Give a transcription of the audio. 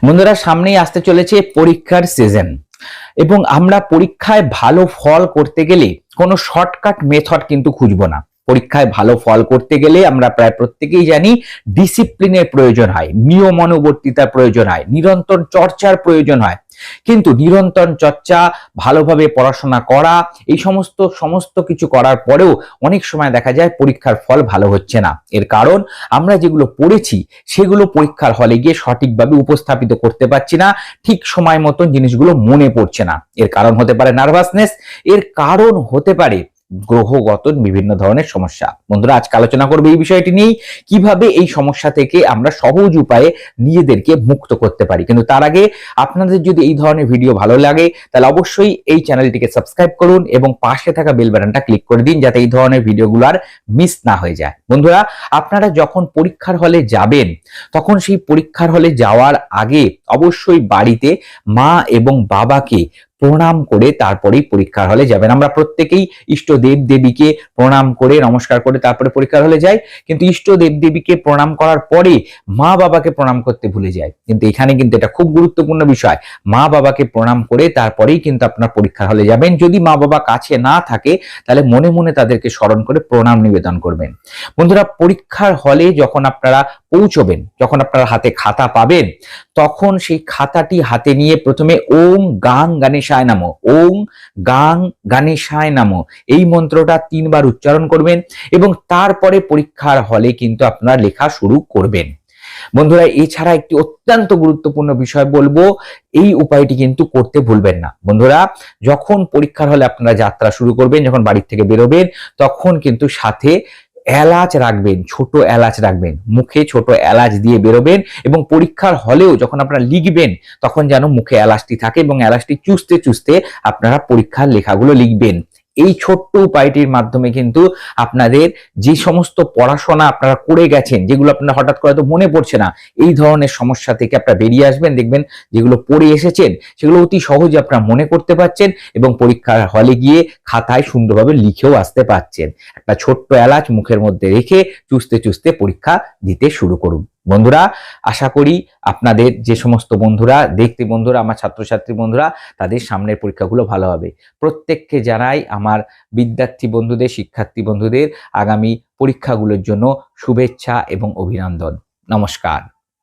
বন্ধুরা, সামনেই আসতে চলেছে পরীক্ষার সিজন এবং আমরা পরীক্ষায় ভালো ফল করতে গেলে কোনো শর্টকাট মেথড কিন্তু খুঁজবো না। পরীক্ষায় ভালো ফল করতে গেলে আমরা প্রায় প্রত্যেকেই জানি ডিসিপ্লিনের প্রয়োজন হয়, নিয়মানুবর্তিতার প্রয়োজন হয়, নিরন্তর চর্চার প্রয়োজন হয়। কিন্তু নিরন্তর চর্চা, ভালোভাবে পড়াশোনা করা, এই সমস্ত কিছু করার পরেও অনেক সময় দেখা যায় পরীক্ষার ফল ভালো হচ্ছে না। এর কারণ আমরা যেগুলো পড়েছি সেগুলো পরীক্ষার হলে গিয়ে সঠিকভাবে উপস্থাপিত করতে পারছি না, ঠিক সময় মতন জিনিসগুলো মনে পড়ছে না। এর কারণ হতে পারে নার্ভাসনেস, এর কারণ হতে পারে গ্রহগত বিভিন্ন ধরনের সমস্যা। বন্ধুরা, আজকে আলোচনা করবো এই বিষয়টি নিয়েই, কিভাবে এই সমস্যা থেকে আমরা সহজ উপায়ে নিজেদেরকে মুক্ত করতে পারি। কিন্তু তার আগে আপনাদের যদি এই ধরনের ভিডিও ভালো লাগে তাহলে অবশ্যই এই চ্যানেলটিকে সাবস্ক্রাইব করুন এবং পাশে থাকা বেল বাটনটা ক্লিক করে দিন, যাতে এই ধরনের ভিডিওগুলো আর মিস না হয়ে যায়। বন্ধুরা, আপনারা যখন পরীক্ষার হলে যাবেন তখন সেই পরীক্ষার হলে যাওয়ার আগে অবশ্যই বাড়িতে মা এবং বাবাকে প্রণাম করে তারপরেই পরীক্ষার হলে যাবেন। আমরা প্রত্যেকেই ইষ্ট দেব দেবীকে প্রণাম করে নমস্কার করে তারপরে পরীক্ষার হলে যাই, কিন্তু ইষ্ট দেব দেবীকে প্রণাম করার পরে মা বাবাকে প্রণাম করতে ভুলে যায়। কিন্তু এখানে কিন্তু এটা খুব গুরুত্বপূর্ণ বিষয়, মা বাবাকে প্রণাম করে তারপরেই কিন্তু আপনার পরীক্ষার হলে যাবেন। যদি মা বাবা কাছে না থাকে তাহলে মনে মনে তাদেরকে স্মরণ করে প্রণাম নিবেদন করবেন। বন্ধুরা, পরীক্ষার হলে যখন আপনারা পৌঁছবেন, যখন আপনারা হাতে খাতা পাবেন, তখন সেই খাতাটি হাতে নিয়ে প্রথমে ওং গাং গণেশায় নমঃ, ওং গাং গণেশায় নমঃ এই মন্ত্রটা 3 বার উচ্চারণ করবেন এবং তারপরে পরীক্ষার হলে কিন্তু আপনারা লেখা শুরু করবেন। বন্ধুরা, এছাড়া একটি অত্যন্ত গুরুত্বপূর্ণ বিষয় বলবো, এই উপায়টি কিন্তু করতে ভুলবেন না। বন্ধুরা, যখন পরীক্ষার হলে আপনারা যাত্রা শুরু করবেন, যখন বাড়ি থেকে বেরোবেন, তখন কিন্তু সাথে এলাচ রাখবেন, ছোট এলাচ রাখবেন, মুখে ছোট এলাচ দিয়ে বেরোবেন এবং পরীক্ষার হলেও যখন আপনারা লিখবেন তখন যেন মুখে এলাচটি থাকে এবং এলাচটি চুষতে চুষতে আপনারা পরীক্ষার লেখাগুলো লিখবেন। এই ছোট্ট উপায়টির মাধ্যমে কিন্তু আপনাদের যে সমস্ত পড়াশোনা আপনারা করে গেছেন, যেগুলো আপনারা হঠাৎ করে তো মনে পড়ছে না, এই ধরনের সমস্যা থেকে আপনারা বেরিয়ে আসবেন। দেখবেন যেগুলো পড়ে এসেছেন সেগুলো অতি সহজে আপনারা মনে করতে পারছেন এবং পরীক্ষার হলে গিয়ে খাতায় সুন্দরভাবে লিখেও আসতে পারছেন। একটা ছোট্ট এলাচ মুখের মধ্যে রেখে চুষতে চুষতে পরীক্ষা দিতে শুরু করুন। বন্ধুরা, আশা করি আপনাদের যে সমস্ত বন্ধুরা বন্ধুরা আমার ছাত্রছাত্রী বন্ধুরা, তাদের সামনের পরীক্ষাগুলো ভালো হবে। প্রত্যেককে জানাই আমার বিদ্যার্থী বন্ধুদের, শিক্ষার্থী বন্ধুদের আগামী পরীক্ষাগুলোর জন্য শুভেচ্ছা এবং অভিনন্দন। নমস্কার।